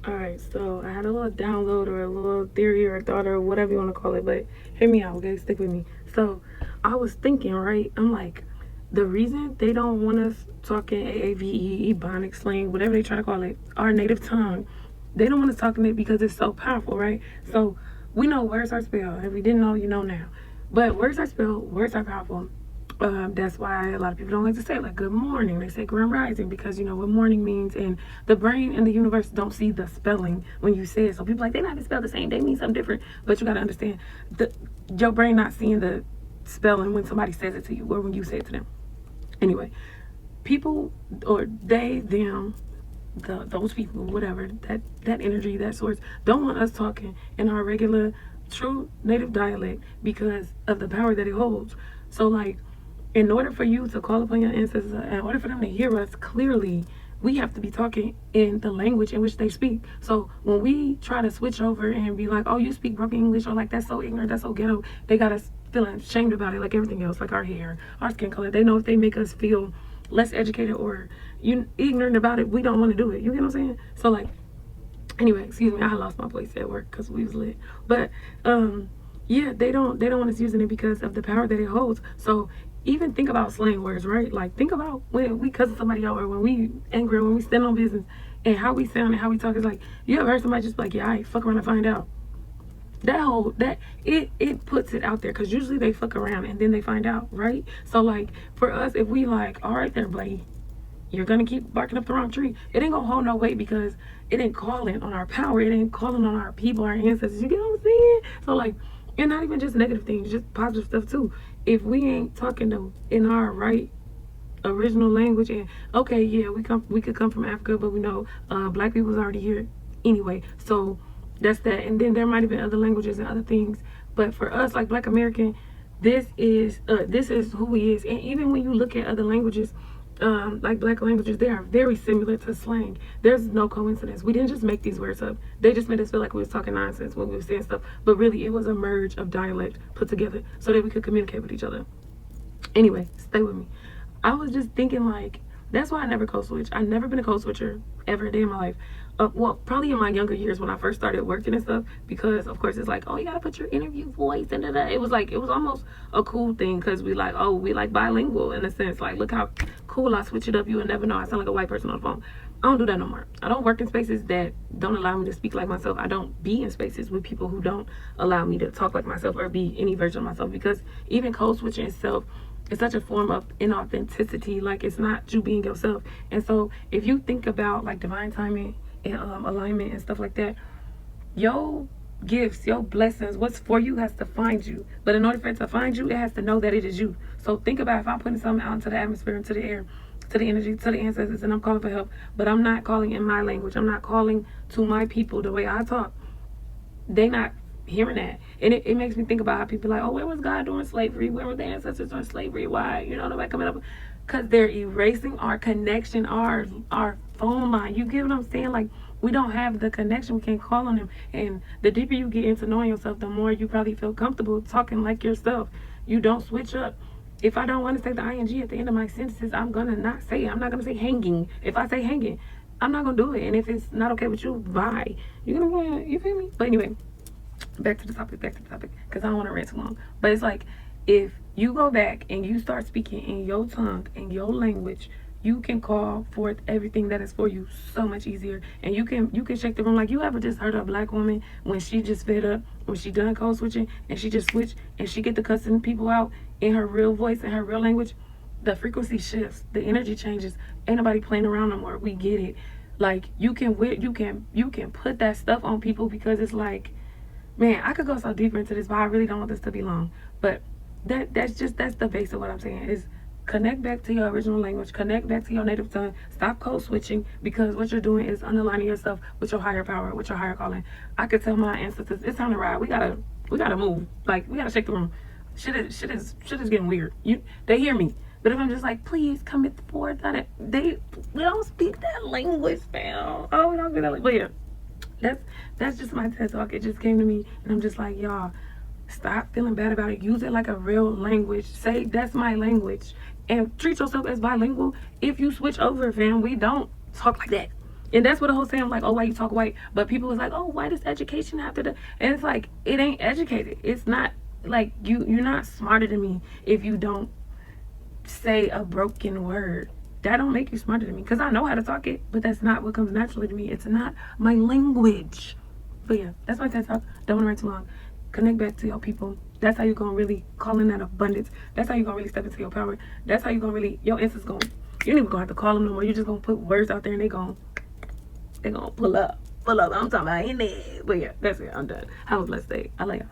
Alright, so I had a little download or a little theory or thought or whatever you want to call it, but hear me out, okay? Stick with me. So I was thinking, right? I'm like, the reason they don't want us talking AAVE, Ebonic slang, whatever they try to call it, our native tongue, they don't want us talking it because it's so powerful, right? So we know words are spelled. If we didn't know, you know now. But words are spelled, words are powerful. That's why a lot of people don't like to say like good morning. They say grand rising because you know what morning means, and the brain and the universe don't see the spelling when you say it. So people like they not even spell the same. They mean something different. But you gotta understand the your brain not seeing the spelling when somebody says it to you or when you say it to them. Anyway, people or they them those people whatever that energy that source don't want us talking in our regular true native dialect because of the power that it holds. So like in order for you to call upon your ancestors, in order for them to hear us clearly, we have to be talking in the language in which they speak. So when we try to switch over and be like, oh, you speak broken English, or like that's so ignorant, that's so ghetto, they got us feeling ashamed about it, like everything else, like our hair, our skin color. They know if they make us feel less educated or you ignorant about it, we don't want to do it. You get what I'm saying? So like, anyway, excuse me, I lost my voice at work because we was lit. But yeah, they don't want us using it because of the power that it holds. So even think about slang words, right? Like think about when we cuss somebody out or when we angry or when we stand on business and how we sound and how we talk. Is like you ever heard somebody just be like, yeah, I fuck around and find out. That whole that it puts it out there because usually they fuck around and then they find out, right? So like for us, if we like, all right there, buddy, you're gonna keep barking up the wrong tree. It ain't gonna hold no weight because it ain't calling on our power. It ain't calling on our people, our ancestors. You get what I'm saying? So like, and not even just negative things, just positive stuff too. If we ain't talking to in our right original language, and okay, yeah, we could come from Africa, but we know black people's already here anyway. So that's that. And then there might have been other languages and other things, but for us, like Black American, this is who we is. And even when you look at other languages, like black languages, they are very similar to slang. There's no coincidence. We didn't just make these words up. They just made us feel like we was talking nonsense when we were saying stuff. But really, it was a merge of dialect put together so that we could communicate with each other. Anyway, stay with me. I was just thinking like that's why I never code switch. I've never been a code switcher ever a day in my life. Well, probably in my younger years when I first started working and stuff, because of course it's like, oh, you gotta put your interview voice into that. It was like it was almost a cool thing because we like bilingual in a sense. Like, look how cool I switch it up. You would never know. I sound like a white person on the phone. I don't do that no more. I don't work in spaces that don't allow me to speak like myself. I don't be in spaces with people who don't allow me to talk like myself or be any version of myself because even code switching itself it's such a form of inauthenticity. Like it's not you being yourself. And so if you think about like divine timing and alignment and stuff like that, your gifts, your blessings, what's for you has to find you. But in order for it to find you, it has to know that it is you. So think about if I'm putting something out into the atmosphere, into the air, to the energy, to the ancestors, and I'm calling for help, but I'm not calling in my language. I'm not calling to my people the way I talk. They not hearing that. And it makes me think about how people are like, oh, where was God during slavery? Where were the ancestors during slavery? Why? You know, nobody coming up. Because they're erasing our connection, our phone line. You get what I'm saying? Like, we don't have the connection. We can't call on them. And the deeper you get into knowing yourself, the more you probably feel comfortable talking like yourself. You don't switch up. If I don't want to say the ing at the end of my sentences, I'm going to not say it. I'm not going to say hanging. If I say hanging, I'm not going to do it. And if it's not okay with you, bye. You're going to, you feel me? But anyway, back to the topic, because I don't want to rant too long. But it's like, if you go back and you start speaking in your tongue, in your language, you can call forth everything that is for you so much easier. And you can shake the room. Like, you ever just heard a black woman when she just fed up, when she done code switching, and she just switched, and she get to cussing people out in her real voice, in her real language? The frequency shifts, the energy changes. Ain't nobody playing around no more. We get it. Like, you can put that stuff on people because it's like, man, I could go so deeper into this, but I really don't want this to be long. But that's the base of what I'm saying is connect back to your original language, connect back to your native tongue, stop code switching because what you're doing is underlining yourself with your higher power, with your higher calling. I could tell my ancestors, it's time to ride. We gotta move. Like, we gotta shake the room. Shit is getting weird. They hear me. But if I'm just like, please come at the forth, we don't speak that language, fam. Oh, we don't speak that language. But yeah, that's just my TED talk. It just came to me, and I'm just like, y'all, stop feeling bad about it. Use it like a real language. Say that's my language, and treat yourself as bilingual. If you switch over, fam, we don't talk like that. And that's what the whole saying, like, oh, why you talk white? But people was like, oh, why does education have to? And it's like, it ain't educated. It's not like you're not smarter than me if you don't say a broken word. That don't make you smarter than me, because I know how to talk it, but that's not what comes naturally to me. It's not my language. But yeah, that's my TED Talk. Don't want to write too long. Connect back to your people. That's how you're going to really call in that abundance. That's how you're going to really step into your power. That's how you're going to really, your answer's going, you ain't even going to have to call them no more. You're just going to put words out there and they're going to pull up. I'm talking about in there. But yeah, that's it. I'm done. Have a blessed day. I love y'all.